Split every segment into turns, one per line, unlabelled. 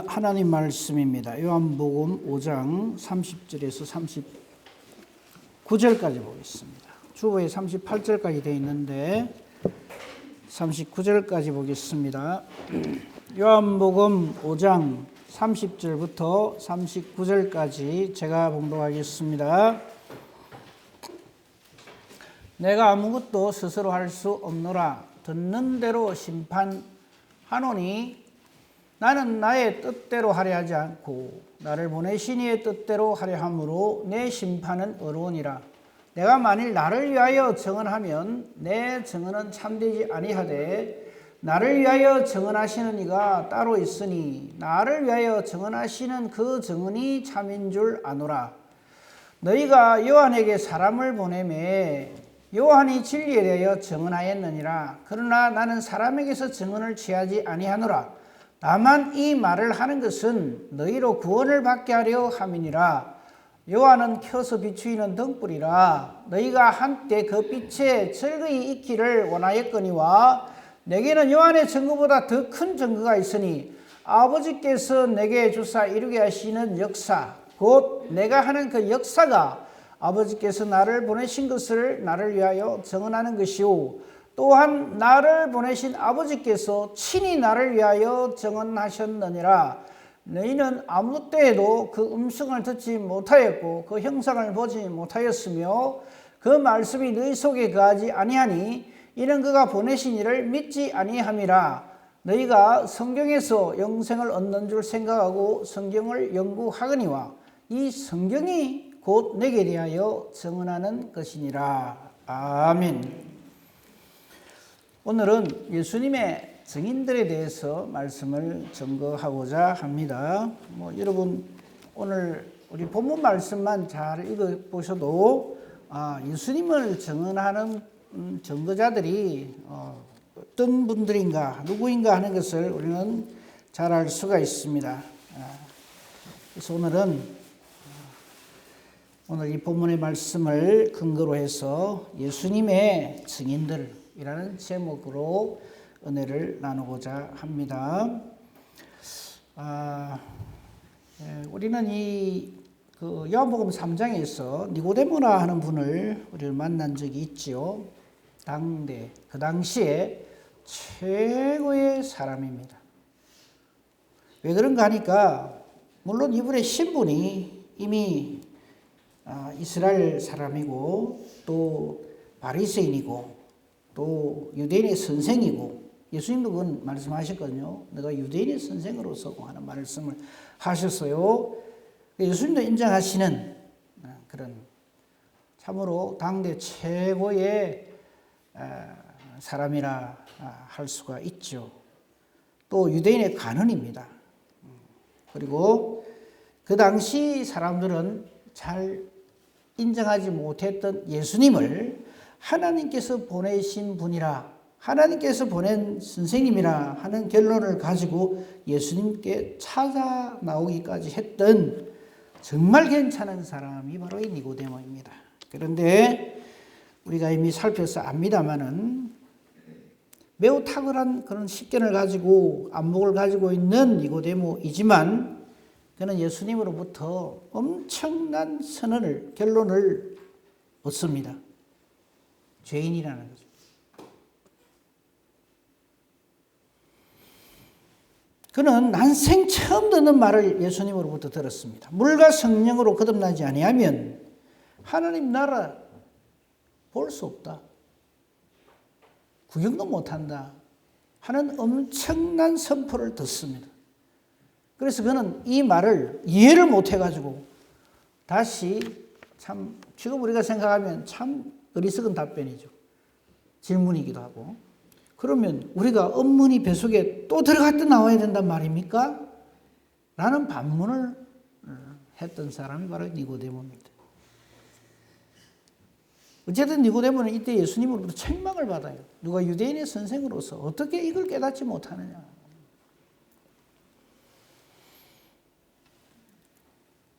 하나님 말씀입니다. 요한복음 5장 30절에서 39절까지 보겠습니다. 주보에 38절까지 되어 있는데 39절까지 보겠습니다. 요한복음 5장 30절부터 39절까지 제가 봉독하겠습니다. 내가 아무것도 스스로 할 수 없노라. 듣는 대로 심판하노니 나는 나의 뜻대로 하려 하지 않고 나를 보내신 이의 뜻대로 하려 함으로 내 심판은 의로우니라. 내가 만일 나를 위하여 증언하면 내 증언은 참되지 아니하되 나를 위하여 증언하시는 이가 따로 있으니 나를 위하여 증언하시는 그 증언이 참인 줄 아노라. 너희가 요한에게 사람을 보내매 요한이 진리에 대하여 증언하였느니라. 그러나 나는 사람에게서 증언을 취하지 아니하노라. 다만 이 말을 하는 것은 너희로 구원을 받게 하려 함이니라. 요한은 켜서 비추이는 등불이라. 너희가 한때 그 빛에 즐거이 있기를 원하였거니와 내게는 요한의 증거보다 더 큰 증거가 있으니 아버지께서 내게 주사 이루게 하시는 역사 곧 내가 하는 그 역사가 아버지께서 나를 보내신 것을 나를 위하여 증언하는 것이요 또한 나를 보내신 아버지께서 친히 나를 위하여 증언하셨느니라. 너희는 아무 때에도 그 음성을 듣지 못하였고 그 형상을 보지 못하였으며 그 말씀이 너희 속에 거하지 아니하니 이는 그가 보내신 이를 믿지 아니함이라. 너희가 성경에서 영생을 얻는 줄 생각하고 성경을 연구하거니와 이 성경이 곧 내게 대하여 증언하는 것이니라. 아멘. 오늘은 예수님의 증인들에 대해서 말씀을 증거하고자 합니다. 여러분 오늘 우리 본문 말씀만 잘 읽어보셔도 예수님을 증언하는 증거자들이 어떤 분들인가 누구인가 하는 것을 우리는 잘 알 수가 있습니다. 그래서 오늘 이 본문의 말씀을 근거로 해서 예수님의 증인들 이라는 제목으로 은혜를 나누고자 합니다. 우리는 요한복음 3장에서 니고데모라 하는 분을 우리를 만난 적이 있지요. 그 당시에 최고의 사람입니다. 왜 그런가 하니까 물론 이분의 신분이 이미 이스라엘 사람이고 또 바리새인이고 또 유대인의 선생이고 예수님도 그건 말씀하셨거든요. 내가 유대인의 선생으로서 하는 말씀을 하셨어요. 예수님도 인정하시는 그런 참으로 당대 최고의 사람이라 할 수가 있죠. 또 유대인의 간언입니다. 그리고 그 당시 사람들은 잘 인정하지 못했던 예수님을 하나님께서 보내신 분이라 하나님께서 보낸 선생님이라 하는 결론을 가지고 예수님께 찾아 나오기까지 했던 정말 괜찮은 사람이 바로 이 니고데모입니다. 그런데 우리가 이미 살펴서 압니다마는 매우 탁월한 그런 식견을 가지고 안목을 가지고 있는 니고데모이지만 그는 예수님으로부터 엄청난 결론을 얻습니다. 죄인이라는 거죠. 그는 난생 처음 듣는 말을 예수님으로부터 들었습니다. 물과 성령으로 거듭나지 아니하면 하나님 나라 볼 수 없다. 구경도 못한다. 하는 엄청난 선포를 듣습니다. 그래서 그는 이 말을 이해를 못해가지고 다시 지금 우리가 생각하면 참 어리석은 답변이죠. 질문이기도 하고. 그러면 우리가 엄문이 뱃속에 또 들어갔다 나와야 된단 말입니까? 라는 반문을 했던 사람이 바로 니고데모입니다. 어쨌든 니고데모는 이때 예수님으로부터 책망을 받아요. 누가 유대인의 선생으로서 어떻게 이걸 깨닫지 못하느냐.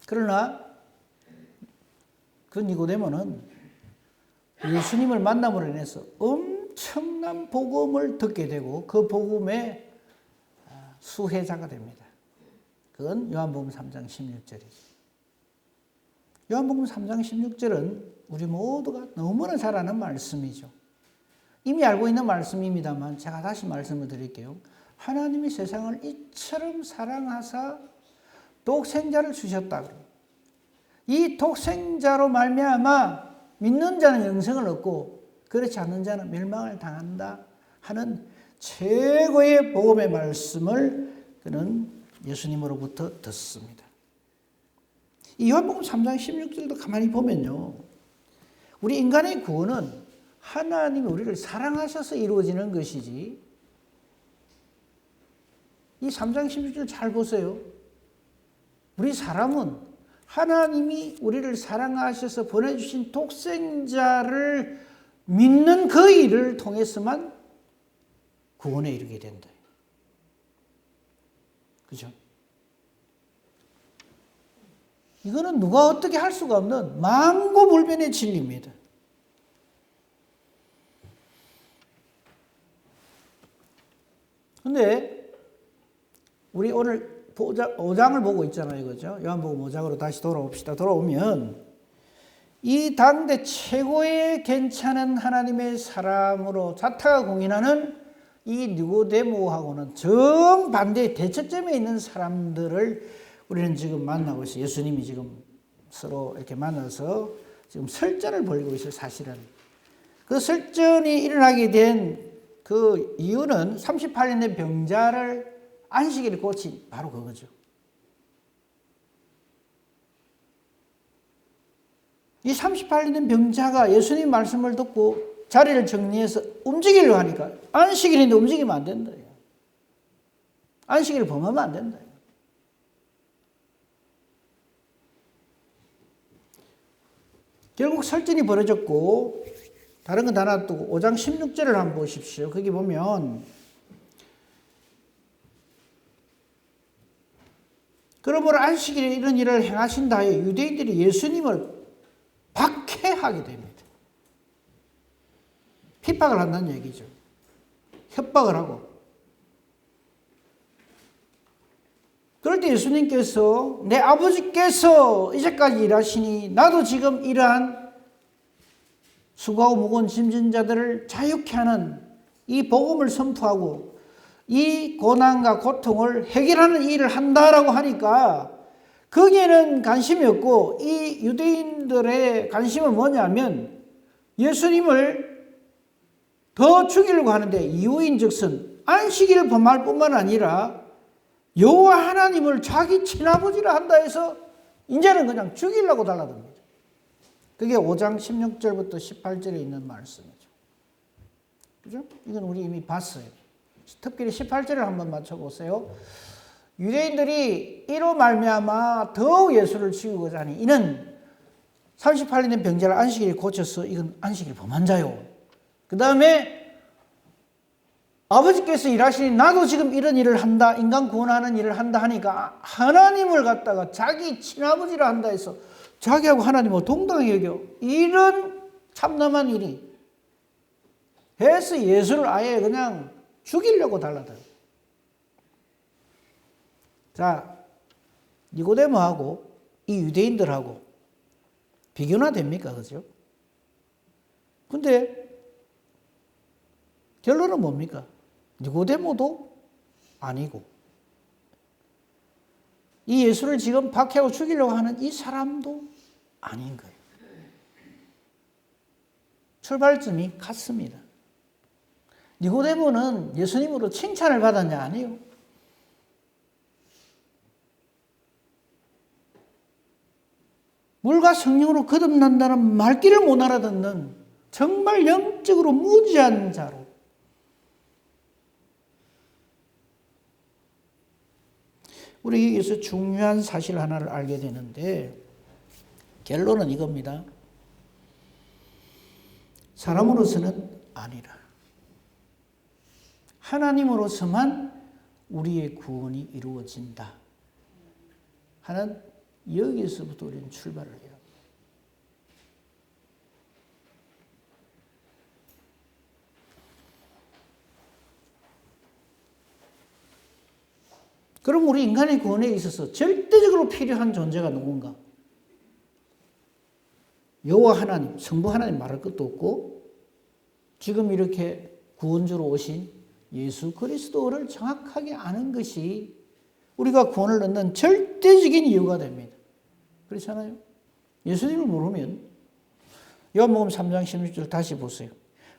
그러나 그 니고데모는 예수님을 만남으로 인해서 엄청난 복음을 듣게 되고 그 복음의 수혜자가 됩니다. 그건 요한복음 3장 16절이죠. 요한복음 3장 16절은 우리 모두가 너무나 잘 아는 말씀이죠. 이미 알고 있는 말씀입니다만 제가 다시 말씀을 드릴게요. 하나님이 세상을 이처럼 사랑하사 독생자를 주셨다. 이 독생자로 말미암아 믿는 자는 영생을 얻고 그렇지 않는 자는 멸망을 당한다 하는 최고의 복음의 말씀을 그는 예수님으로부터 듣습니다. 이 요한복음 3장 16절도 가만히 보면요. 우리 인간의 구원은 하나님이 우리를 사랑하셔서 이루어지는 것이지, 이 3장 16절 잘 보세요. 우리 사람은 하나님이 우리를 사랑하셔서 보내주신 독생자를 믿는 그 일을 통해서만 구원에 이르게 된다. 그죠? 이거는 누가 어떻게 할 수가 없는 만고불변의 진리입니다. 근데 우리 오늘 5장을 보고 있잖아요. 그죠? 요한복음 5장으로 다시 돌아옵시다. 돌아오면 이 당대 최고의 괜찮은 하나님의 사람으로 자타가 공인하는 이 니고데모하고는 정반대의 대척점에 있는 사람들을 우리는 지금 만나고 있어요. 예수님이 지금 서로 이렇게 만나서 지금 설전을 벌이고 있어요. 사실은. 그 설전이 일어나게 된 그 이유는 38년 된 병자를 안식일에 고친 바로 그거죠. 이 38년 된 병자가 예수님 말씀을 듣고 자리를 정리해서 움직이려고 하니까 안식일인데 움직이면 안 된다. 안식일을 범하면 안 된다. 결국 설전이 벌어졌고, 다른 건 다 놔두고 5장 16절을 한번 보십시오. 거기 보면 그러므로 안식일에 이런 일을 행하신다 하여 유대인들이 예수님을 박해하게 됩니다. 핍박을 한다는 얘기죠. 협박을 하고. 그럴 때 예수님께서 내 아버지께서 이제까지 일하시니 나도 지금 이러한 수고하고 무거운 짐진 자들을 자유케 하는 이 복음을 선포하고 이 고난과 고통을 해결하는 일을 한다라고 하니까 거기에는 관심이 없고, 이 유대인들의 관심은 뭐냐면 예수님을 더 죽이려고 하는데, 이유인즉슨 안식일을 범할 뿐만 아니라 여호와 하나님을 자기 친아버지라 한다 해서 이제는 그냥 죽이려고 달라듭니다. 그게 5장 16절부터 18절에 있는 말씀이죠. 그죠? 이건 우리 이미 봤어요. 특별히 18절을 한번 맞춰보세요. 유대인들이 이로 말미암아 더욱 예수를 죽이고자 하니 이는 38년 된 병자를 안식일에 고쳐서 이건 안식일 범한 자요. 그 다음에 아버지께서 일하시니 나도 지금 이런 일을 한다, 인간 구원하는 일을 한다 하니까 하나님을 갖다가 자기 친아버지라 한다 해서 자기하고 하나님을 동등하게 여겨. 이런 참담한 일이 해서 예수를 아예 그냥 죽이려고 달라들어요. 자, 니고데모하고 이 유대인들하고 비교나 됩니까? 그죠? 근데 결론은 뭡니까? 니고데모도 아니고 이 예수를 지금 박해하고 죽이려고 하는 이 사람도 아닌 거예요. 출발점이 같습니다. 니고데모는 예수님으로 칭찬을 받았냐? 아니요. 물과 성령으로 거듭난다는 말귀를 못 알아듣는 정말 영적으로 무지한 자로, 우리 여기서 중요한 사실 하나를 알게 되는데, 결론은 이겁니다. 사람으로서는 아니라 하나님으로서만 우리의 구원이 이루어진다 하는, 여기에서부터 우리는 출발을 해요. 그럼 우리 인간의 구원에 있어서 절대적으로 필요한 존재가 누군가? 여호와 하나님, 성부 하나님 말할 것도 없고 지금 이렇게 구원주로 오신 예수 그리스도를 정확하게 아는 것이 우리가 구원을 얻는 절대적인 이유가 됩니다. 그렇잖아요? 예수님을 모르면 요한복음 3장 16절 다시 보세요.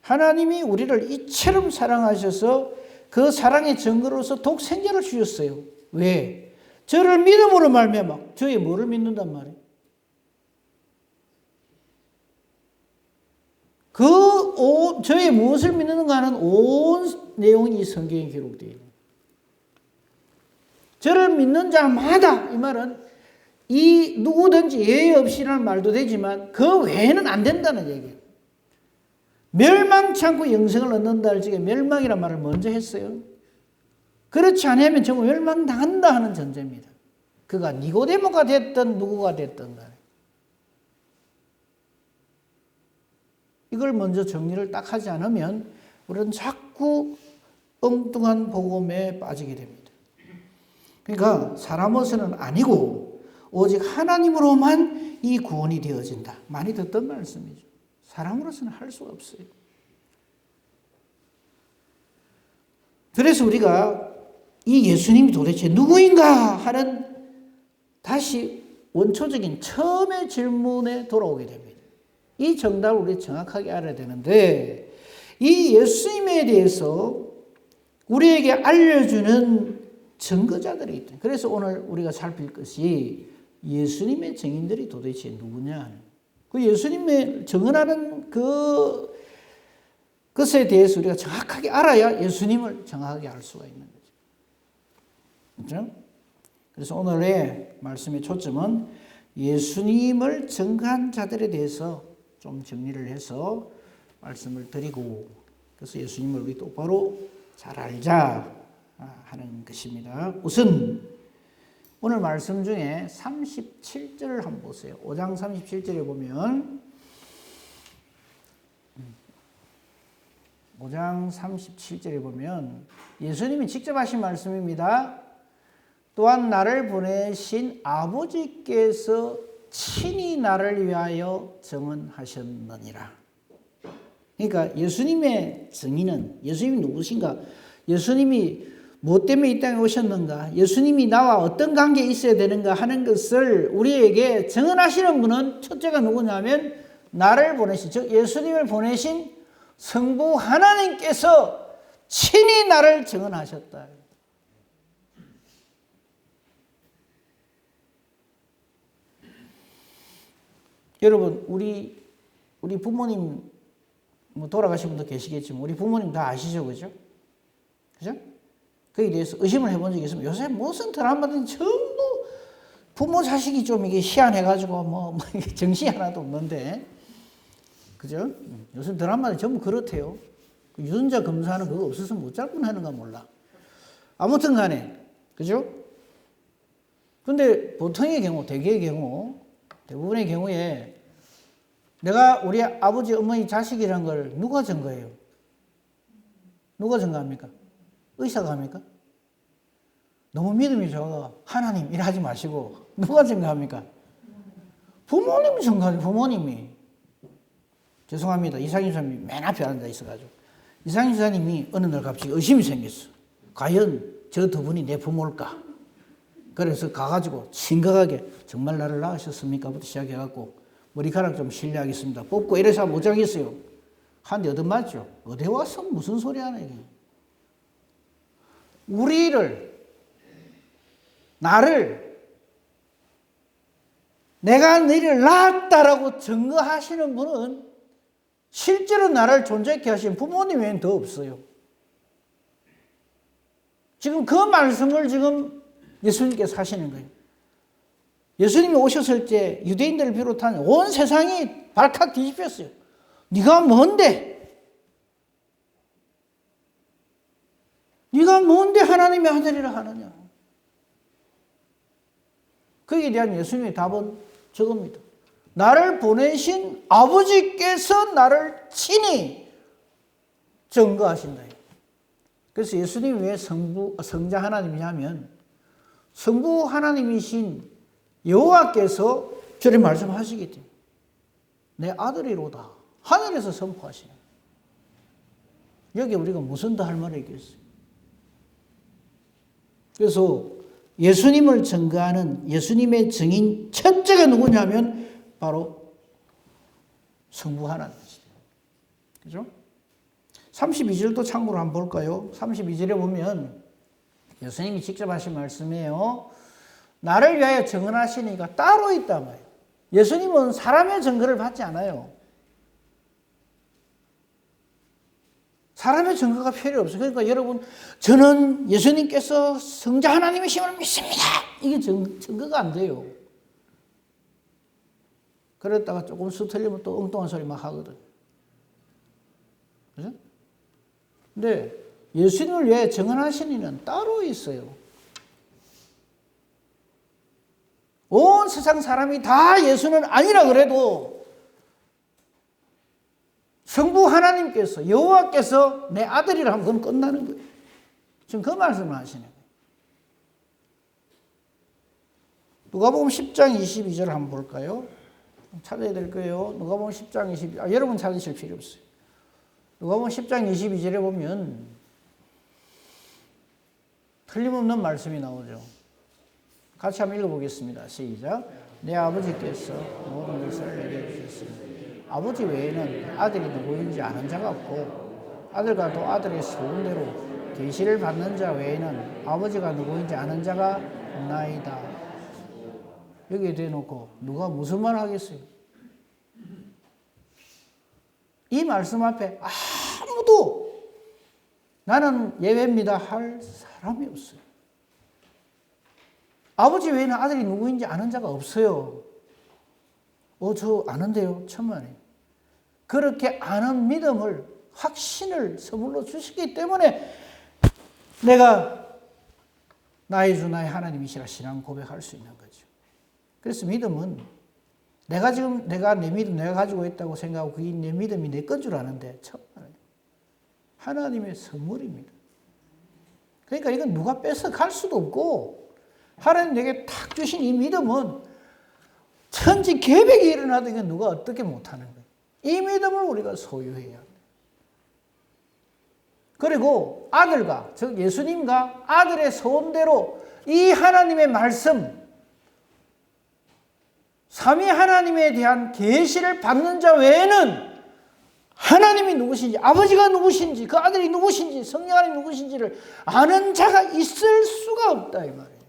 하나님이 우리를 이처럼 사랑하셔서 그 사랑의 증거로서 독생자를 주셨어요. 왜? 저를 믿음으로 말미암아 저의 뭐를 믿는단 말이에요? 저의 무엇을 믿는가 하는 온 내용이 이 성경에 기록되어 있는 거예요. 저를 믿는 자마다, 이 말은 이 누구든지 예외 없이라는 말도 되지만 그 외에는 안 된다는 얘기예요. 멸망치 않고 영생을 얻는다 할 적에 멸망이란 말을 먼저 했어요. 그렇지 않으면 정말 멸망당한다 하는 전제입니다. 그가 니고데모가 됐든 누구가 됐든 간에. 이걸 먼저 정리를 딱 하지 않으면 우리는 자꾸 엉뚱한 복음에 빠지게 됩니다. 그러니까 사람으로서는 아니고 오직 하나님으로만 이 구원이 되어진다. 많이 듣던 말씀이죠. 사람으로서는 할 수가 없어요. 그래서 우리가 이 예수님이 도대체 누구인가 하는 다시 원초적인 처음의 질문에 돌아오게 됩니다. 이 정답을 우리 정확하게 알아야 되는데 이 예수님에 대해서 우리에게 알려주는 증거자들이 있다. 그래서 오늘 우리가 살필 것이 예수님의 증인들이 도대체 누구냐. 그 예수님의 증언하는 그것에 대해서 우리가 정확하게 알아야 예수님을 정확하게 알 수가 있는 거죠. 그렇죠? 그래서 오늘의 말씀의 초점은 예수님을 증거한 자들에 대해서 좀 정리를 해서 말씀을 드리고 그래서 예수님을 우리 똑바로 잘 알자 하는 것입니다. 우선 오늘 말씀 중에 37절을 한번 보세요. 5장 37절에 보면 5장 37절에 보면 예수님이 직접 하신 말씀입니다. 또한 나를 보내신 아버지께서 친히 나를 위하여 증언하셨느니라. 그러니까 예수님의 증인은 예수님이 누구신가? 예수님이 무엇 때문에 이 땅에 오셨는가? 예수님이 나와 어떤 관계에 있어야 되는가 하는 것을 우리에게 증언하시는 분은 첫째가 누구냐면 나를 보내신, 즉 예수님을 보내신 성부 하나님께서 친히 나를 증언하셨다. 여러분 우리 부모님 뭐 돌아가신 분도 계시겠지만 우리 부모님 다 아시죠, 그죠? 그죠? 거기에 대해서 의심을 해본 적이 있으면 요새 무슨 드라마든 전부 부모 자식이 좀 이게 희한해가지고 뭐 정신이 하나도 없는데, 그죠? 요즘 드라마는 전부 그렇대요. 유전자 검사하는 그거 없어서 못 잡고 하는가 몰라. 아무튼 간에, 그죠? 근데 보통의 경우, 대부분의 경우에 내가 우리 아버지, 어머니 자식이란 걸 누가 증거해요? 누가 증거합니까? 의사가 합니까? 너무 믿음이 좋아 하나님 일하지 마시고 누가 증거합니까? 부모님이 증거하죠. 부모님이. 죄송합니다. 이상희 지사님이 맨 앞에 앉아 있어가지고 이상희 지사님이 어느 날 갑자기 의심이 생겼어. 과연 저 두 분이 내 부모일까? 그래서 가가지고 심각하게 정말 나를 낳으셨습니까? 부터 시작해갖고 머리카락 좀 실례하겠습니다. 뽑고 이래서 못 자겠어요. 한 대 얻어맞죠. 어디 와서 무슨 소리 하나 이게. 내가 너희를 낳았다라고 증거하시는 분은 실제로 나를 존재케 하신 부모님 외에는 더 없어요. 지금 그 말씀을 지금 예수님께서 하시는 거예요. 예수님이 오셨을 때 유대인들을 비롯한 온 세상이 발칵 뒤집혔어요. 네가 뭔데? 네가 뭔데 하나님의 아들이라 하느냐? 거기에 대한 예수님의 답은 저겁니다. 나를 보내신 아버지께서 나를 친히 증거하신다. 그래서 예수님이 왜 성자 하나님이냐면 성부 하나님이신 여호와께서 저리 말씀하시기 때문에 내 아들이로다. 하늘에서 선포하시는. 여기 우리가 무슨 더 할 말이 있겠어요? 그래서 예수님을 증거하는 예수님의 증인 첫째가 누구냐면 바로 성부 하나님이시다. 그죠? 32절도 참고로 한번 볼까요? 32절에 보면 예수님이 직접 하신 말씀이에요. 나를 위하여 증언하시는 이가 따로 있단 말이에요. 예수님은 사람의 증거를 받지 않아요. 사람의 증거가 필요 없어요. 그러니까 여러분, 저는 예수님께서 성자 하나님이심을 믿습니다. 이게 증거가 안 돼요. 그랬다가 조금 수틀리면 또 엉뚱한 소리 막 하거든. 그죠? 근데 예수님을 위해 증언하신 이는 따로 있어요. 온 세상 사람이 다 예수는 아니라 그래도 성부 하나님께서 여호와께서 내 아들이라 하면 그건 끝나는 거예요. 지금 그 말씀을 하시는 거예요. 누가복음 10장 22절 한번 볼까요? 찾아야 될 거예요. 누가복음 10장 22절. 여러분 찾으실 필요 없어요. 누가복음 10장 22절에 보면 틀림없는 말씀이 나오죠. 같이 한번 읽어보겠습니다. 시작. 내 아버지께서 모든 것을 내게 주셨습니다. 아버지 외에는 아들이 누구인지 아는 자가 없고 아들과 또 아들의 소원대로 계시를 받는 자 외에는 아버지가 누구인지 아는 자가 없나이다. 여기에 대놓고 누가 무슨 말 하겠어요? 이 말씀 앞에 아무도 나는 예외입니다 할 사람이 없어요. 아버지 외에는 아들이 누구인지 아는 자가 없어요. 저 아는데요. 천만에. 그렇게 아는 믿음을, 확신을 선물로 주시기 때문에 내가 나의 주 나의 하나님이시라 신앙 고백할 수 있는 거죠. 그래서 믿음은 내가 내 믿음 내가 가지고 있다고 생각하고 그게 내 믿음이 내 건 줄 아는데 천만에. 하나님의 선물입니다. 그러니까 이건 누가 뺏어갈 수도 없고 하나님 내게 탁 주신 이 믿음은 천지 개벽이 일어나도 이건 누가 어떻게 못하는 거예요. 이 믿음을 우리가 소유해야 합니다. 그리고 아들과 즉 예수님과 아들의 소원대로 이 하나님의 말씀 삼위 하나님에 대한 계시를 받는 자 외에는 하나님이 누구신지 아버지가 누구신지 그 아들이 누구신지 성령 하나님 누구신지를 아는 자가 있을 수가 없다 이 말이에요.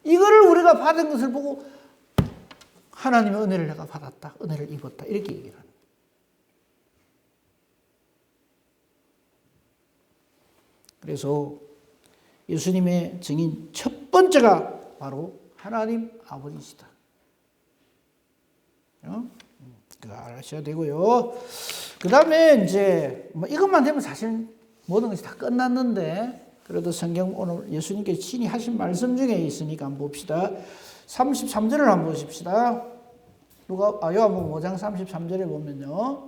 이거를 우리가 받은 것을 보고 하나님의 은혜를 내가 받았다. 은혜를 입었다. 이렇게 얘기를 합니다. 그래서 예수님의 증인 첫 번째가 바로 하나님 아버지시다. 그거 아셔야 되고요. 그 다음에 이제 이것만 되면 사실 모든 것이 다 끝났는데 그래도 성경 오늘 예수님께서 친히 하신 말씀 중에 있으니까 한번 봅시다. 33절을 한번 보십시다. 요한복음 5장 33절에 보면요.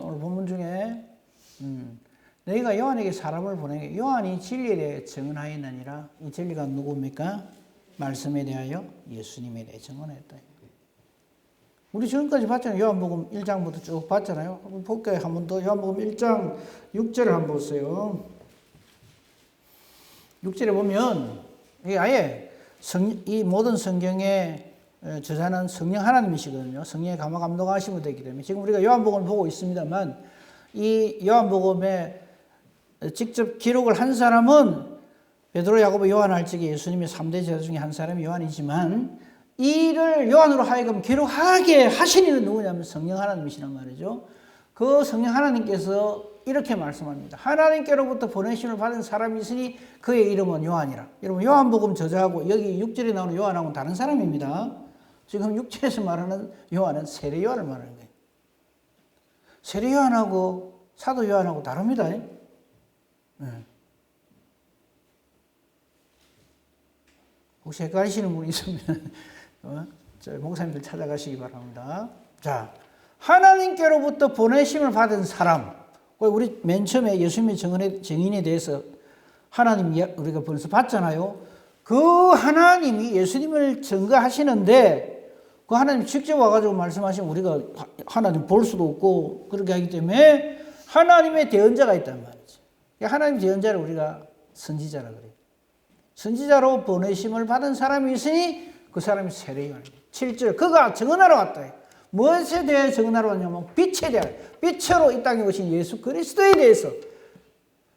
오늘 본문 중에 너희가 요한에게 사람을 보내게 요한이 진리에 대해 증언하였느니라. 이 진리가 누구입니까? 말씀에 대하여 예수님에 대해 증언했다. 우리 지금까지 봤잖아요. 요한복음 1장부터 쭉 봤잖아요. 한번 볼까요? 한 번 더. 요한복음 1장 6절을 한번 보세요. 6절에 보면 아예 이 모든 성경의 저자는 성령 하나님이시거든요. 성령의 감화 감동하심으로 되기 때문에 지금 우리가 요한복음을 보고 있습니다만 이 요한복음에 직접 기록을 한 사람은 베드로, 야고보, 요한 할적의 예수님의 3대 제자 중에 한 사람이 요한이지만 이를 요한으로 하여금 기록하게 하신 이는 누구냐면 성령 하나님이시란 말이죠. 그 성령 하나님께서 이렇게 말씀합니다. 하나님께로부터 보내심을 받은 사람이 있으니 그의 이름은 요한이라. 여러분 요한복음 저자하고 여기 6절에 나오는 요한하고는 다른 사람입니다. 지금 6절에서 말하는 요한은 세례 요한을 말하는 거예요. 세례 요한하고 사도 요한하고 다릅니다. 네. 혹시 헷갈리시는 분이 있으면 목사님들 찾아가시기 바랍니다. 자, 하나님께로부터 보내심을 받은 사람. 우리 맨 처음에 예수님의 정인에 대해서 하나님 우리가 벌써 봤잖아요. 그 하나님이 예수님을 증거하시는데 그 하나님 직접 와가지고 말씀하시면 우리가 하나님 볼 수도 없고 그렇게 하기 때문에 하나님의 대언자가 있단 말이죠. 하나님 대언자를 우리가 선지자라 그래요. 선지자로 보내심을 받은 사람이 있으니 그 사람이 세례요한입니다. 7절 그가 증언하러 왔다. 무엇에 대해 증언하러 왔냐면 빛에 대해 빛으로 이 땅에 오신 예수 그리스도에 대해서.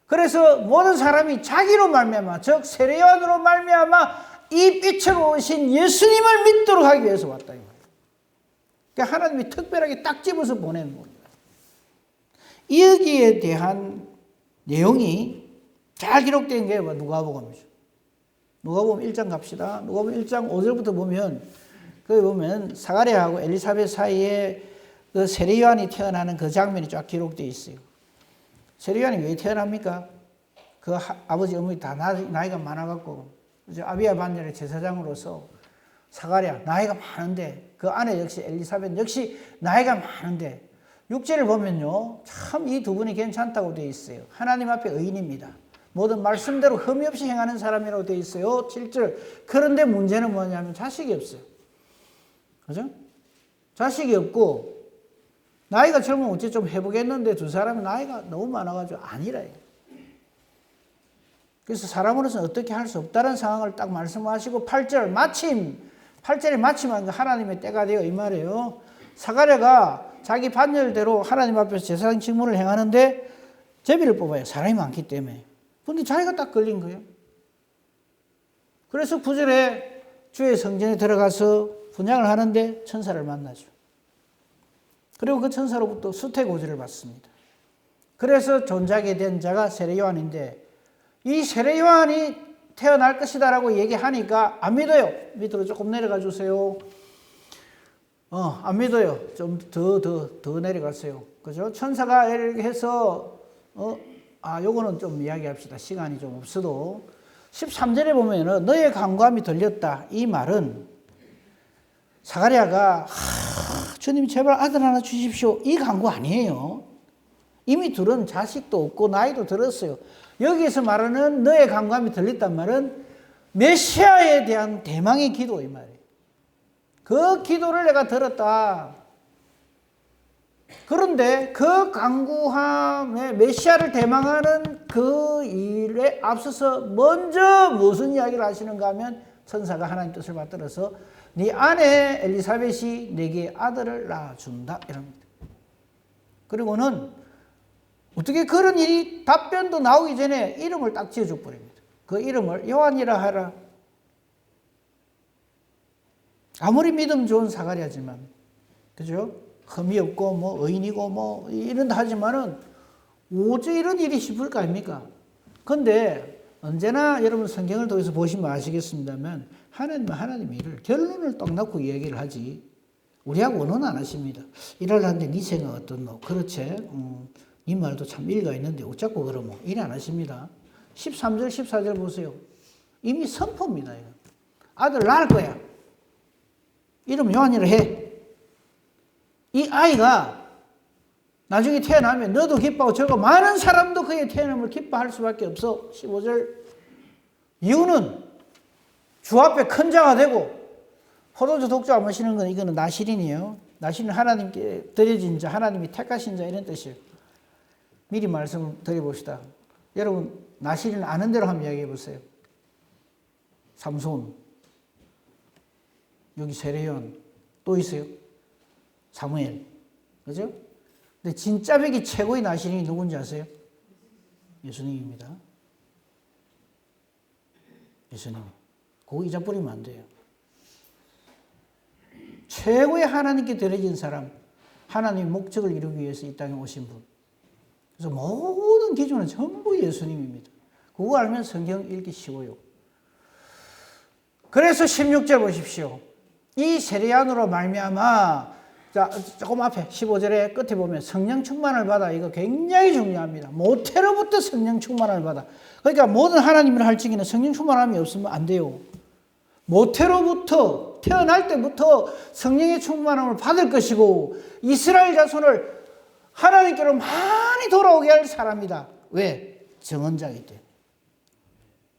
그래서 모든 사람이 자기로 말미암아 즉 세례요한으로 말미암아 이 빛으로 오신 예수님을 믿도록 하기 위해서 왔다. 그러니까 하나님이 특별하게 딱 집어서 보내는 겁니다. 여기에 대한 내용이 잘 기록된 게 누가복음이죠. 누가복음 1장 갑시다. 누가복음 1장 5절부터 보면 거기 보면 사가랴하고 엘리사벳 사이에 그 세례요한이 태어나는 그 장면이 쫙 기록되어 있어요. 세례요한이 왜 태어납니까? 그 아버지 어머니 다 나이가 많아갖고 아비야 반열의 제사장으로서 사가랴 나이가 많은데 그 아내 역시 엘리사벳 역시 나이가 많은데 6절을 보면요 참 이 두 분이 괜찮다고 되어 있어요. 하나님 앞에 의인입니다. 모든 말씀대로 흠이 없이 행하는 사람이라고 되어 있어요. 7절 그런데 문제는 뭐냐면 자식이 없어요. 그죠? 자식이 없고 나이가 젊으면 어째 좀 해보겠는데 두 사람이 나이가 너무 많아가지고 아니라. 그래서 사람으로서는 어떻게 할 수 없다는 상황을 딱 말씀하시고 8절에 마침한 거 하나님의 때가 되어 이 말이에요. 사가랴가 자기 반열대로 하나님 앞에서 제사장 직무를 행하는데 제비를 뽑아요. 사람이 많기 때문에. 근데 자기가 딱 걸린 거예요. 그래서 9절에 주의 성전에 들어가서 분향을 하는데 천사를 만나죠. 그리고 그 천사로부터 수태고지를 받습니다. 그래서 존재하게 된 자가 세례요한인데 이 세례요한이 태어날 것이다라고 얘기하니까 안 믿어요. 밑으로 조금 내려가 주세요. 안 믿어요. 좀 더 내려갔어요. 그죠? 천사가 이렇게 해서 요거는 좀 이야기합시다. 시간이 좀 없어도 13절에 보면은 너의 간구함이 들렸다. 이 말은 사가랴가 주님 제발 아들 하나 주십시오. 이 간구 아니에요. 이미 둘은 자식도 없고 나이도 들었어요. 여기서 말하는 너의 간구함이 들렸단 말은 메시아에 대한 대망의 기도 이 말이에요. 그 기도를 내가 들었다. 그런데 그 간구함에 메시아를 대망하는 그 일에 앞서서 먼저 무슨 이야기를 하시는가 하면 천사가 하나님 뜻을 받들어서 네 아내 엘리사벳이 내게 아들을 낳아준다 이럽니다. 그리고는 어떻게 그런 일이 답변도 나오기 전에 이름을 딱 지어줘 버립니다. 그 이름을 요한이라 하라. 아무리 믿음 좋은 사가랴지만, 그죠? 흠이 없고 뭐 의인이고 뭐 이런다 하지만은 어째 이런 일이 싶을 거 아닙니까? 근데 언제나 여러분 성경을 통해서 보시면 아시겠습니다만 하나님은 하나님의 일을 결론을 딱 놓고 얘기를 하지 우리하고 원언 안 하십니다. 일하려는데 네 생각 어떻노? 그렇지? 네 말도 참 일가 있는데 어쩌고 그러모? 일 안 하십니다. 13절 14절 보세요. 이미 선포입니다. 이거. 아들 낳을 거야. 이름 요한이라 해. 이 아이가 나중에 태어나면 너도 기뻐하고 저거 많은 사람도 그의 태어남을 기뻐할 수밖에 없어. 15절 이유는 주 앞에 큰 자가 되고 포도주 독주 안 마시는 건 이거는 나실인이에요. 나실은 하나님께 드려진 자, 하나님이 택하신 자 이런 뜻이에요. 미리 말씀을 드려봅시다. 여러분 나실인 아는 대로 한번 이야기해 보세요. 삼손, 여기 세례요한 또 있어요. 사무엘, 그죠? 근데 진짜 백이 최고의 나실인이 누군지 아세요? 예수님입니다. 예수님. 그거 잊어버리면 안 돼요. 최고의 하나님께 드려진 사람, 하나님의 목적을 이루기 위해서 이 땅에 오신 분. 그래서 모든 기준은 전부 예수님입니다. 그거 알면 성경 읽기 쉬워요. 그래서 16절 보십시오. 이 세례요한으로 말미암아 자, 조금 앞에 15절에 끝에 보면 성령 충만을 받아. 이거 굉장히 중요합니다. 모태로부터 성령 충만을 받아. 그러니까 모든 하나님을 할 적에는 성령 충만함이 없으면 안 돼요. 모태로부터 태어날 때부터 성령의 충만함을 받을 것이고 이스라엘 자손을 하나님께로 많이 돌아오게 할 사람이다. 왜? 정언자이기 때문에.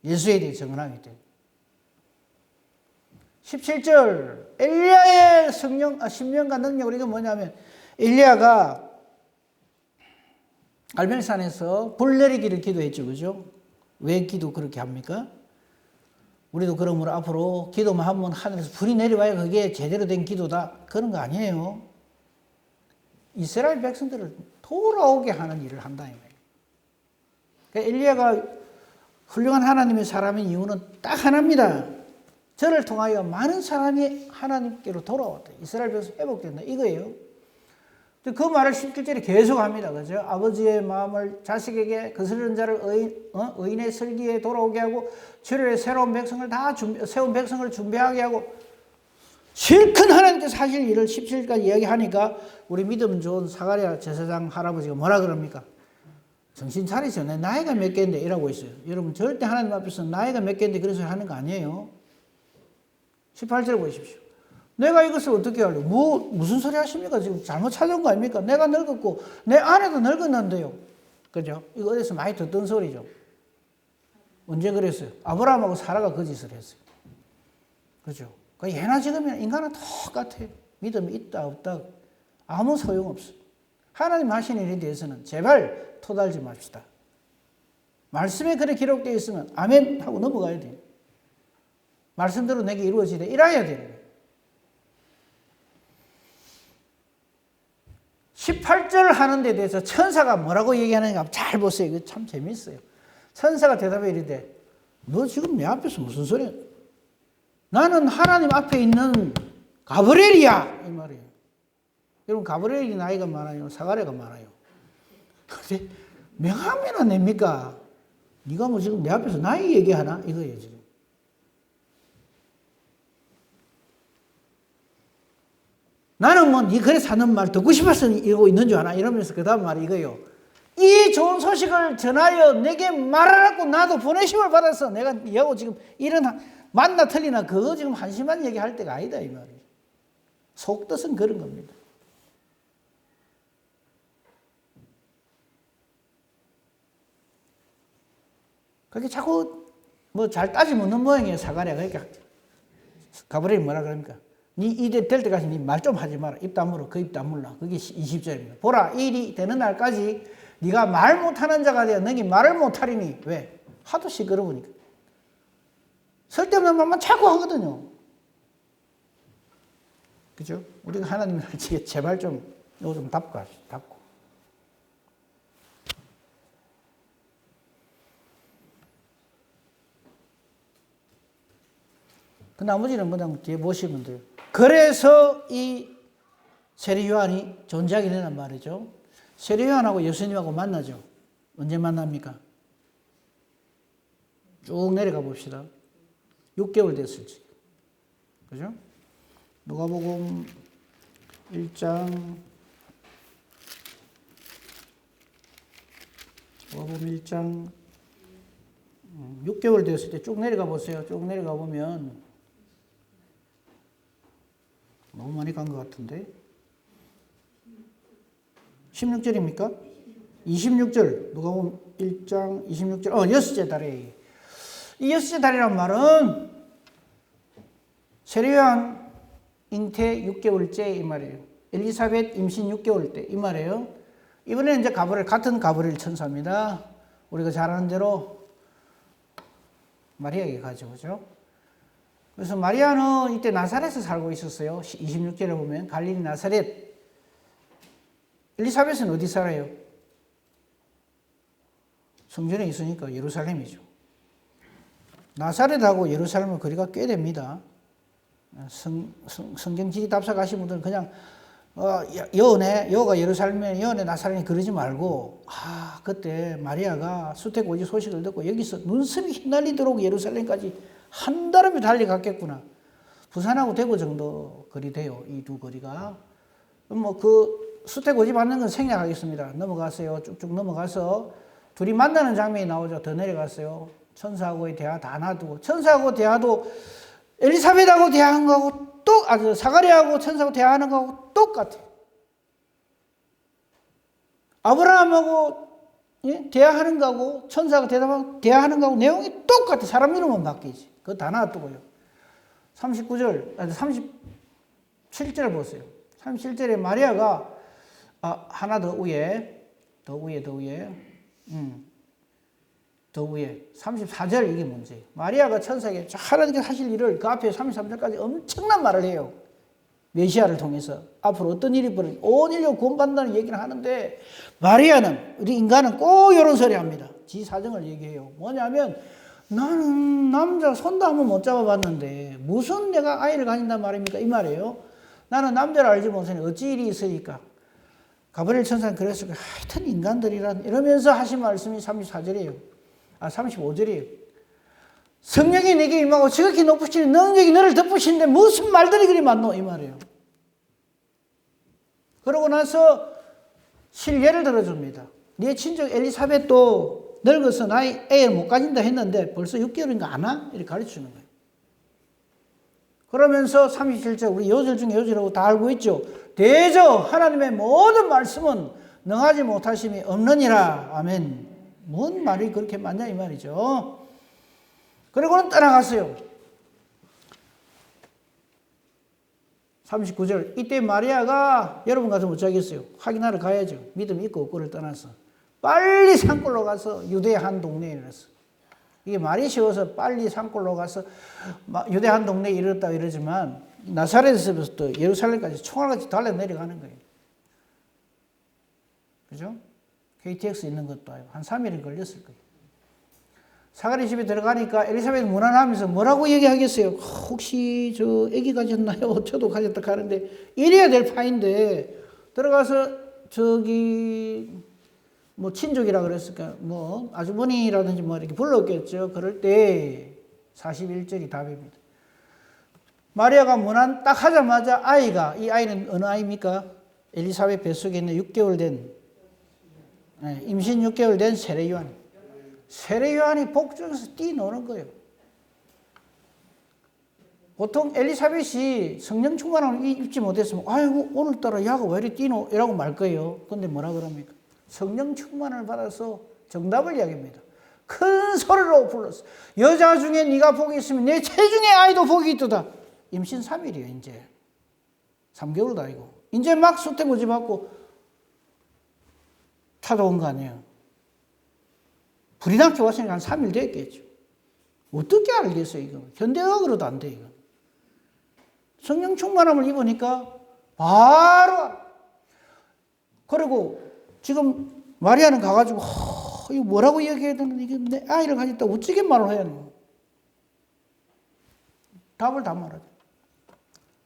예수에 대해 정언하기 때문에. 17절 엘리야의 심령과 능력으로 이게 뭐냐면 엘리야가 갈멜산에서 불 내리기를 기도했죠. 그죠? 왜 기도 그렇게 합니까? 우리도 그러므로 앞으로 기도만 하면 하늘에서 불이 내려와야 그게 제대로 된 기도다. 그런 거 아니에요. 이스라엘 백성들을 돌아오게 하는 일을 한다. 그러니까 엘리야가 훌륭한 하나님의 사람인 이유는 딱 하나입니다. 저를 통하여 많은 사람이 하나님께로 돌아왔다. 이스라엘 백성 회복된다. 이거예요. 그 말을 17절에 계속 합니다. 그죠? 아버지의 마음을 자식에게 거스르는 자를 의인의 설기에 돌아오게 하고 주를 새로운 백성을 세운 백성을 준비하게 하고 실컷 하나님께서 하실 일을 17절까지 이야기하니까 우리 믿음 좋은 사가랴 제사장 할아버지가 뭐라 그럽니까? 정신 차리세요. 내 나이가 몇 개인데 이러고 있어요. 여러분 절대 하나님 앞에서 나이가 몇 개인데 그래서 하는 거 아니에요. 18절 보십시오. 내가 이것을 어떻게 하려고? 무슨 소리 하십니까? 지금 잘못 찾은 거 아닙니까? 내가 늙었고, 내 아내도 늙었는데요. 그죠? 이거 어디서 많이 듣던 소리죠. 언제 그랬어요? 아브라함하고 사라가 거짓을 했어요. 그죠? 예나 지금이나 인간은 똑같아요. 믿음이 있다, 없다. 아무 소용없어요. 하나님 하신 일에 대해서는 제발 토달지 맙시다. 말씀에 그래 기록되어 있으면 아멘 하고 넘어가야 돼요. 말씀대로 내게 이루어지되 이래야 돼요. 18절 하는 데 대해서 천사가 뭐라고 얘기하는가 잘 보세요. 이거 참 재밌어요. 천사가 대답해 이르되 너 지금 내 앞에서 무슨 소리야? 나는 하나님 앞에 있는 가브리엘이야. 이 말이에요. 여러분 가브리엘이 나이가 많아요? 사가랴가 많아요? 근데 명함이나 냅니까? 네가 뭐 지금 내 앞에서 나이 얘기하나? 이거예요 지금. 나는 뭐 네 그래서 하는 말 듣고 싶어서 이러고 있는 줄 아나? 이러면서 그 다음 말이 이거예요. 이 좋은 소식을 전하여 내게 말하라고 나도 보내심을 받아서 내가 얘하고 지금 이런 맞나 틀리나 그거 지금 한심한 얘기할 때가 아니다 이 말이에요. 속뜻은 그런 겁니다. 그렇게 자꾸 뭐 잘 따지 묻는 모양이에요 사가랴. 그러니까 가브리엘이 뭐라 그럽니까? 네 이대 될 때까지 네 말 좀 하지 마라. 입 다물어. 그 입 다물라. 그게 20절입니다. 보라 이 일이 되는 날까지 네가 말 못하는 자가 되어 너희 말을 못하리니 왜? 하도 시끄러우니까. 쓸데없는 말만 자꾸 하거든요. 그죠? 우리가 하나님을 제발 좀 이거 좀 닫고 합시다. 닫고. 그 나머지는 그냥 뒤에 보시면 돼요. 그래서 이 세례 요한이 존재하게 되는 말이죠. 세례 요한하고 예수님하고 만나죠. 언제 만납니까? 쭉 내려가 봅시다. 6개월 됐을 지. 그죠? 누가복음 1장 6개월 됐을 때 쭉 내려가 보세요. 쭉 내려가 보면 너무 많이 간 것 같은데 16절입니까? 26절 누가복음 1장 26절 여섯째 달에 이 여섯째 달이란 말은 세례 요한 잉태 6개월째 이 말이에요. 엘리사벳 임신 6개월 때 이 말이에요. 이번에는 이제 같은 가브리엘 천사입니다. 우리가 잘 아는 대로 마리아에게 가죠. 그죠? 그래서 마리아는 이때 나사렛에 살고 있었어요. 26절에 보면 갈릴리 나사렛. 엘리사벳은 어디 살아요? 성전에 있으니까 예루살렘이죠. 나사렛하고 예루살렘은 거리가 꽤 됩니다. 성경 지리 답사 가신 분들은 그냥 여가 예루살렘에 여네 나사렛이 그러지 말고 그때 마리아가 수태고지 소식을 듣고 여기서 눈썹이 휘날리도록 예루살렘까지 한 달음이 달려갔겠구나. 부산하고 대구 정도 거리 돼요. 이 두 거리가. 뭐 그 수태고지 받는 건 생략하겠습니다. 넘어가세요. 쭉쭉 넘어가서 둘이 만나는 장면이 나오죠. 더 내려갔어요. 천사하고의 대화 다 놔두고 천사하고 대화도 엘리사벳하고 대화한 거하고 사가랴하고 천사하고 대화하는 거하고 똑같아요. 아브라함하고 대화하는 거하고 천사가 대화하는 거하고 내용이 똑같아. 사람 이름은 바뀌지. 그거 다 놔두고요. 37절 보세요. 37절에 마리아가 하나 더 위에 34절 이게 문제예요. 마리아가 천사에게 하나님께 하실 일을 그 앞에 33절까지 엄청난 말을 해요. 메시아를 통해서 앞으로 어떤 일이 벌어지고 온 인류 구원받는다는 얘기를 하는데 마리아는 우리 인간은 꼭 이런 소리 합니다. 지 사정을 얘기해요. 뭐냐면 나는 남자 손도 한번 못 잡아봤는데 무슨 내가 아이를 가진단 말입니까? 이 말이에요. 나는 남자를 알지 못하니 어찌 일이 있으니까. 가브리엘 천사는 그랬을 거예요. 하여튼 인간들이란 이러면서 하신 말씀이 35절이에요. 성령이 내게 임하고 지극히 높으신 능력이 너를 덮으시는데 무슨 말들이 그리 많노? 이 말이에요. 그러고 나서 실례를 들어줍니다. 네 친족 엘리사벳도 늙어서 나이 애를 못 가진다 했는데 벌써 6개월인가 안 와? 이렇게 가르쳐주는 거예요. 그러면서 37절 우리 요절 중에 요절하고 다 알고 있죠. 대저 하나님의 모든 말씀은 능하지 못하심이 없느니라. 아멘. 뭔 말이 그렇게 많냐 이 말이죠. 그리고는 떠나갔어요. 39절 이때 마리아가 여러분 가서 못 자겠어요. 확인하러 가야죠. 믿음 있고 없고를 떠나서 빨리 산골로 가서 유대 한 동네에 이르렀어. 이게 말이 쉬워서 빨리 산골로 가서 유대 한 동네에 이르렀다고 이러지만 나사렛에서부터 예루살렘까지 총알같이 달려 내려가는 거예요. 그죠? KTX 있는 것도 아니고 한 3일은 걸렸을 거예요. 사가랴 집에 들어가니까 엘리사벳 무난하면서 뭐라고 얘기하겠어요? 혹시 저 아기 가졌나요? 저도 가졌다 하는데 이래야 될 파인데 들어가서 저기 뭐 친족이라 그랬을까 뭐 아주머니라든지 뭐 이렇게 불렀겠죠. 그럴 때 41절이 답입니다. 마리아가 문안 딱 하자마자 이 아이는 어느 아이입니까? 엘리사벳 뱃속에 있는 6개월 된 임신 6개월 된 세례 요한. 세례 요한이 복중에서 뛰노는 거예요. 보통 엘리사벳이 성령 충만함을 입지 못했으면 아이고 오늘따라 야가 왜 이리 뛰노? 이라고 말 거예요. 근데 뭐라 그럽니까? 성령 충만을 받아서 정답을 이야기합니다. 큰 소리로 불렀어. 여자 중에 네가 복이 있으면 내 체중의 아이도 복이 있도다. 임신 3일이에요. 이제 3개월도 아니고 이제 막 수태고지 받고 찾아온 거 아니에요. 불이 나게 왔으니까 한 3일 됐겠죠. 어떻게 알겠어요, 이거? 현대의학으로도 안 돼, 이거. 성령 충만함을 입으니까 바로. 그리고 지금 마리아는 가가지고, 이거 뭐라고 얘기해야 되는데, 이게 내 아이를 가졌다 어찌게 말을 해야 하는 거야? 답을 다 말하죠.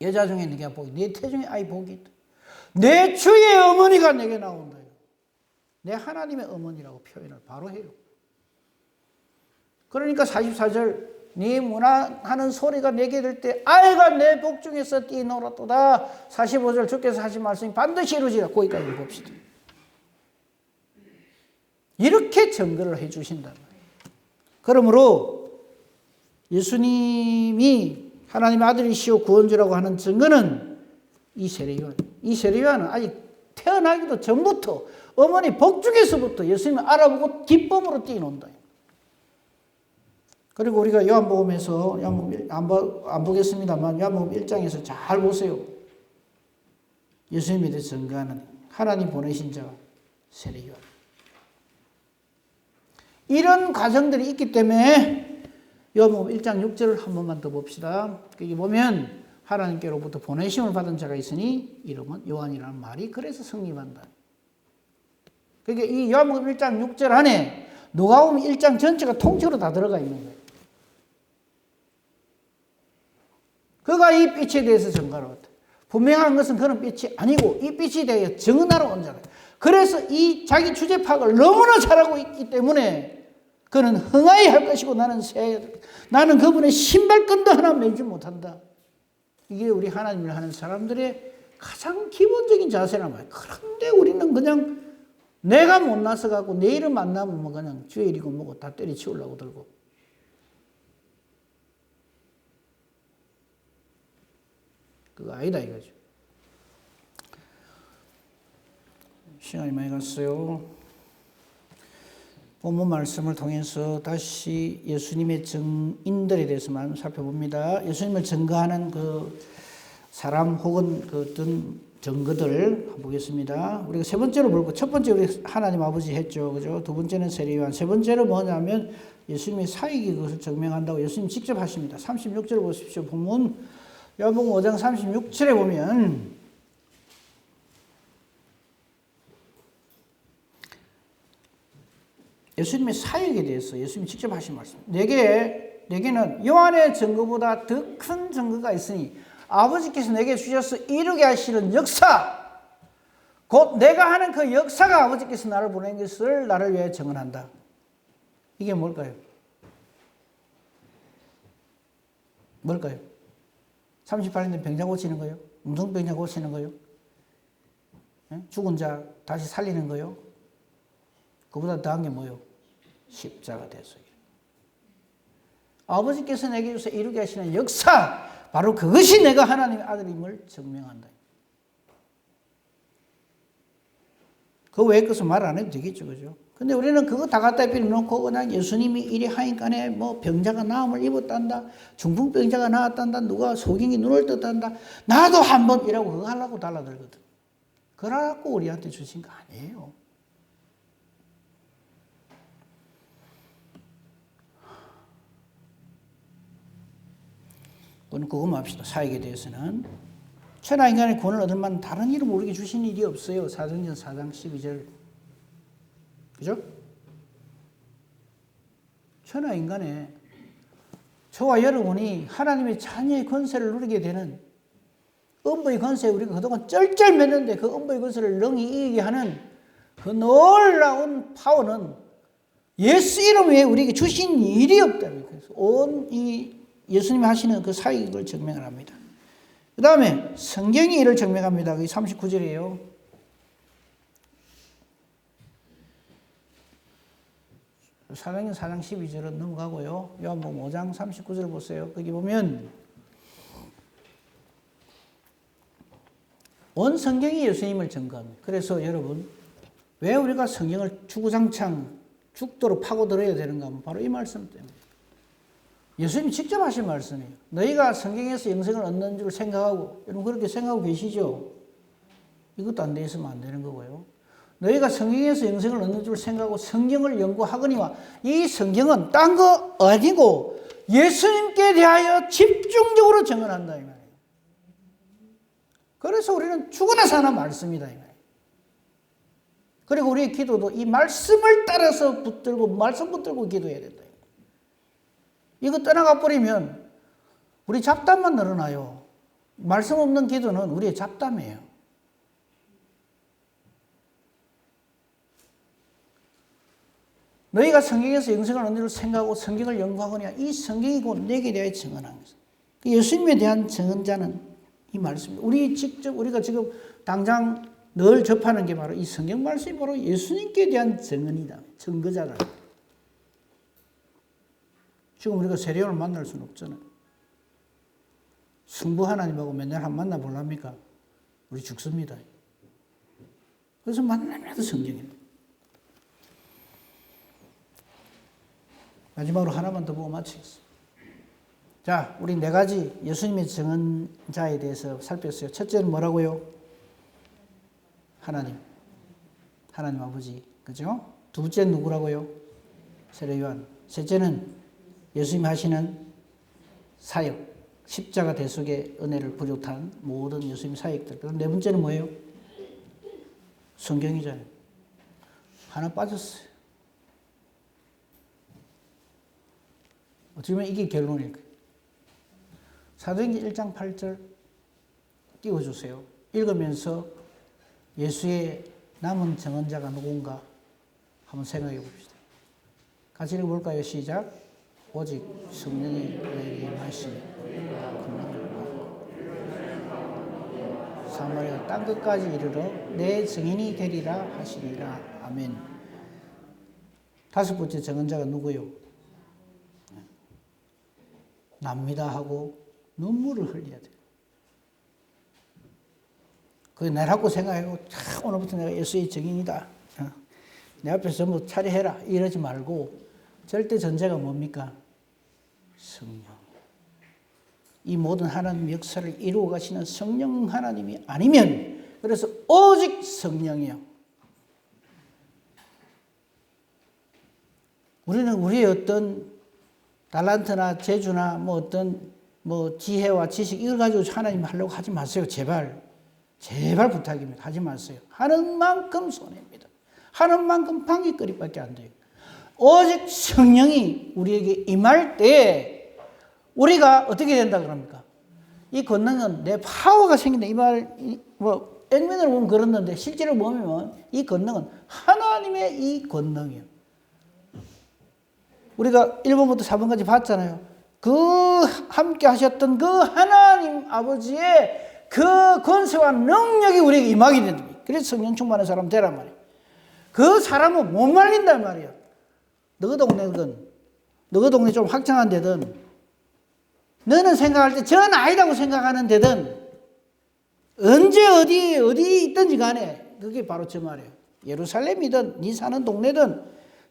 여자 중에 네가 복이, 내 태중에 아이 복이 있다. 내 주의 어머니가 내게 나온다. 내 하나님의 어머니라고 표현을 바로 해요. 그러니까 44절 네 문안하는 소리가 내게 들 때 아이가 내 복중에서 뛰놀았도다. 45절 주께서 하신 말씀이 반드시 이루어지라. 거기까지 봅시다. 이렇게 증거를 해 주신단 말이에요. 그러므로 예수님이 하나님의 아들이시오 구원주라고 하는 증거는 이 세례요한. 이 세례요한은 아직 태어나기도 전부터 어머니 복중에서부터 예수님을 알아보고 기쁨으로 뛰논다. 그리고 우리가 요한복음에서 안 보겠습니다만 요한복음 1장에서 잘 보세요. 예수님에 대해 증거하는 하나님 보내신 자가 세례요한. 이런 과정들이 있기 때문에 요한복음 1장 6절을 한 번만 더 봅시다. 여기 보면 하나님께로부터 보내심을 받은 자가 있으니 이름은 요한이라는 말이 그래서 성립한다. 그러니까 이 요한복음 1장 6절 안에 누가복음 1장 전체가 통째로 다 들어가 있는 거예요. 그가 이 빛에 대해서 증거를 했다. 분명한 것은 그런 빛이 아니고 이 빛이 대해 증언하러 온 자다. 그래서 이 자기 주제 파악을 너무나 잘하고 있기 때문에 그는 흥하이 할 것이고 나는 그분의 신발끈도 하나 매지 못한다. 이게 우리 하나님을 하는 사람들의 가장 기본적인 자세란 말이에요. 그런데 우리는 그냥 내가 못나서 갖고 내일을 만나면 뭐 그냥 주의 일이고 뭐고 다 때려치우려고 들고. 그거 아니다 이거죠. 시간이 많이 갔어요. 본문 말씀을 통해서 다시 예수님의 증인들에 대해서만 살펴봅니다. 예수님을 증거하는 그 사람 혹은 그 어떤 증거들 보겠습니다. 우리가 세 번째로 볼고, 첫 번째 우리 하나님 아버지 했죠, 그죠? 두 번째는 세례요한, 세 번째는 뭐냐면 예수님의 사역이 그것을 증명한다고 예수님 직접 하십니다. 36절 보십시오. 본문 요한복음 5장 36절에 보면 예수님의 사역에 대해서 예수님이 직접 하신 말씀. 내게는 요한의 증거보다 더 큰 증거가 있으니 아버지께서 내게 주셔서 이루게 하시는 역사, 곧 내가 하는 그 역사가 아버지께서 나를 보낸 것을 나를 위해 증언한다. 이게 뭘까요? 뭘까요? 38년 된 병자 고치는 거요? 음성병자 고치는 거요? 죽은 자 다시 살리는 거요? 그보다 더한 게 뭐요? 십자가 대속이에요. 아버지께서 내게 주셔서 이루게 하시는 역사, 바로 그것이 내가 하나님의 아들임을 증명한다. 그 외의 것은 말 안 해도 되겠죠, 그죠? 근데 우리는 그거 다 갖다 빌어놓고 그냥 예수님이 이리 하니까네 뭐 병자가 나음을 입었단다, 중풍병자가 나았단다, 누가 소경이 눈을 떴단다, 나도 한번 이라고 그거 하려고 달라들거든. 그러라고 우리한테 주신 거 아니에요. 오늘 그것만 합시다. 사역에 대해서는 천하 인간의 구원을 얻을 만한 다른 일을 우리에게 주신 일이 없어요. 사도행전 4장 12절. 그죠? 천하 인간에 저와 여러분이 하나님의 자녀의 권세를 누리게 되는 음부의 권세에 우리가 그동안 쩔쩔맸는데 그 음부의 권세를 능히 이기게 하는 그 놀라운 파워는 예수 이름에 우리에게 주신 일이 없다는 거예요. 온 이 예수님이 하시는 그 사역을 증명을 합니다. 그 다음에 성경이 이를 증명합니다. 그게 39절이에요. 사도행전 4장 12절은 넘어가고요. 요한복음 5장 39절 보세요. 거기 보면 온 성경이 예수님을 증거합니다. 그래서 여러분, 왜 우리가 성경을 주구장창 죽도록 파고들어야 되는가 하면 바로 이 말씀 때문에. 예수님이 직접 하신 말씀이에요. 너희가 성경에서 영생을 얻는 줄 생각하고, 여러분 그렇게 생각하고 계시죠? 이것도 안 돼 있으면 안 되는 거고요. 너희가 성경에서 영생을 얻는 줄 생각하고 성경을 연구하거니와, 이 성경은 딴 거 아니고 예수님께 대하여 집중적으로 증언한다 이 말이에요. 그래서 우리는 죽어나 사나 말씀이다 이 말이에요. 그리고 우리의 기도도 이 말씀을 따라서 말씀 붙들고 기도해야 된다. 이거 떠나가 버리면 우리 잡담만 늘어나요. 말씀 없는 기도는 우리의 잡담이에요. 너희가 성경에서 영생을 얻는 줄 생각하고 성경을 연구하거니와 이 성경이 곧 내게 대하여 증언한 것이다. 예수님에 대한 증언자는 이 말씀입니다. 우리가 지금 당장 늘 접하는 게 바로 이 성경 말씀이 바로 예수님께 대한 증언이다. 증거자다. 지금 우리가 세례요한을 만날 수는 없잖아요. 성부 하나님하고 맨날 한 만나보랍니까? 우리 죽습니다. 그래서 만나면 성경입니다. 마지막으로 하나만 더 보고 마치겠습니다. 자, 우리 네 가지 예수님의 증언자에 대해서 살폈어요. 첫째는 뭐라고요? 하나님 아버지, 그죠? 둘째는 누구라고요? 세례요한. 셋째는 예수님이 하시는 사역, 십자가 대속의 은혜를 비롯한 모든 예수님 사역들. 그럼 네 번째는 뭐예요? 성경이잖아요. 하나 빠졌어요. 어떻게 보면 이게 결론일 거예요. 사도행전 1장 8절 띄워주세요. 읽으면서 예수의 남은 증언자가 누군가 한번 생각해 봅시다. 같이 읽어볼까요? 시작. 오직 성령이 너에게 임하시니 권능을 받고 사마리아 땅끝까지 이르러 내 증인이 되리라 하시니라. 아멘. 다섯 번째 증언자가 누구요? 납니다 하고 눈물을 흘려야 돼요. 그게 내라고 생각하고 오늘부터 내가 예수의 증인이다. 내 앞에서 뭐 차례해라 이러지 말고 절대 전제가 뭡니까? 성령. 이 모든 하나님 역사를 이루어 가시는 성령 하나님이 아니면 그래서 오직 성령이요. 우리는 우리의 어떤 달란트나 재주나 뭐 어떤 뭐 지혜와 지식 이걸 가지고 하나님 하려고 하지 마세요. 제발. 제발 부탁입니다. 하지 마세요. 하는 만큼 손해입니다. 하는 만큼 방귀거리밖에 안 돼요. 오직 성령이 우리에게 임할 때 우리가 어떻게 된다 그럽니까? 이 권능은 내 파워가 생긴다. 이 말, 뭐, 액면으로 보면 그렇는데 실제로 보면 이 권능은 하나님의 이 권능이에요. 우리가 1번부터 4번까지 봤잖아요. 그 함께 하셨던 그 하나님 아버지의 그 권세와 능력이 우리에게 임하게 된다. 그래서 성령 충만한 사람 되란 말이에요. 그 사람은 못 말린단 말이에요. 너희 동네든, 너희 동네 좀 확장한 데든, 너는 생각할 때 전 아니라고 생각하는 데든, 언제 어디 있든지 간에, 그게 바로 저 말이에요. 예루살렘이든, 네 사는 동네든,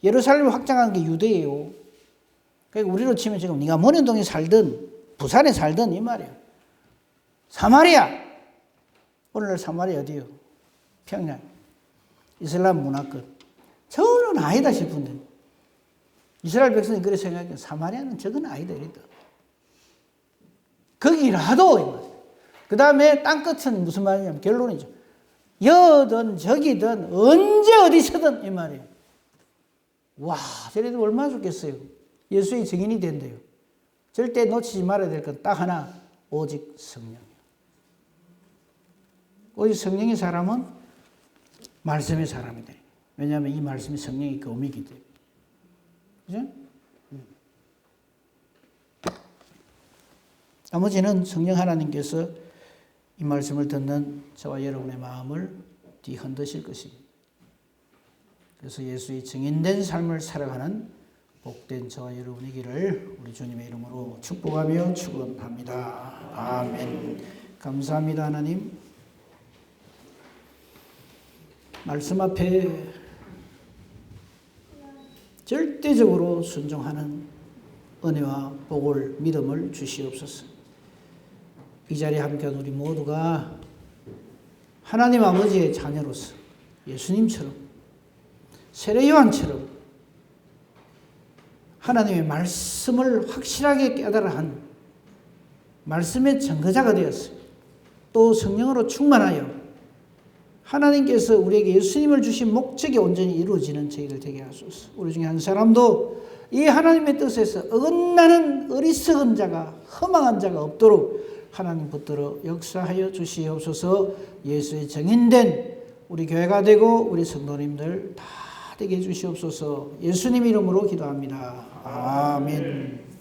예루살렘을 확장한 게 유대예요. 그러니까 우리로 치면 지금 네가 mon현동에 살든, 부산에 살든 이 말이에요. 사마리아. 오늘날 사마리아 어디요? 평양. 이슬람 문화권. 저는 아니다 싶은데. 이스라엘 백성이 그렇게 생각해요. 사마리아는 저건 아니다. 이랬다. 거기라도. 그 다음에 땅끝은 무슨 말이냐면 결론이죠. 여든 저기든 언제 어디서든 이 말이에요. 와, 저래도 얼마나 좋겠어요. 예수의 증인이 된대요. 절대 놓치지 말아야 될 건 딱 하나. 오직 성령이요. 오직 성령의 사람은 말씀의 사람이 돼요. 왜냐하면 이 말씀이 성령의 검이기 때문에. 그죠? 나머지는 성령 하나님께서 이 말씀을 듣는 저와 여러분의 마음을 뒤흔드실 것입니다. 그래서 예수의 증인된 삶을 살아가는 복된 저와 여러분이기를 우리 주님의 이름으로 축복하며 축원합니다. 아멘. 감사합니다, 하나님. 말씀 앞에 절대적으로 순종하는 은혜와 복을, 믿음을 주시옵소서. 이 자리에 함께한 우리 모두가 하나님 아버지의 자녀로서 예수님처럼, 세례 요한처럼 하나님의 말씀을 확실하게 깨달아 한 말씀의 증거자가 되었어요. 또 성령으로 충만하여 하나님께서 우리에게 예수님을 주신 목적이 온전히 이루어지는 저희들 되게 하소서. 우리 중에 한 사람도 이 하나님의 뜻에서 어긋나는 어리석은 자가, 허망한 자가 없도록 하나님 붙들어 역사하여 주시옵소서. 예수의 증인된 우리 교회가 되고 우리 성도님들 다 되게 해주시옵소서. 예수님 이름으로 기도합니다. 아멘.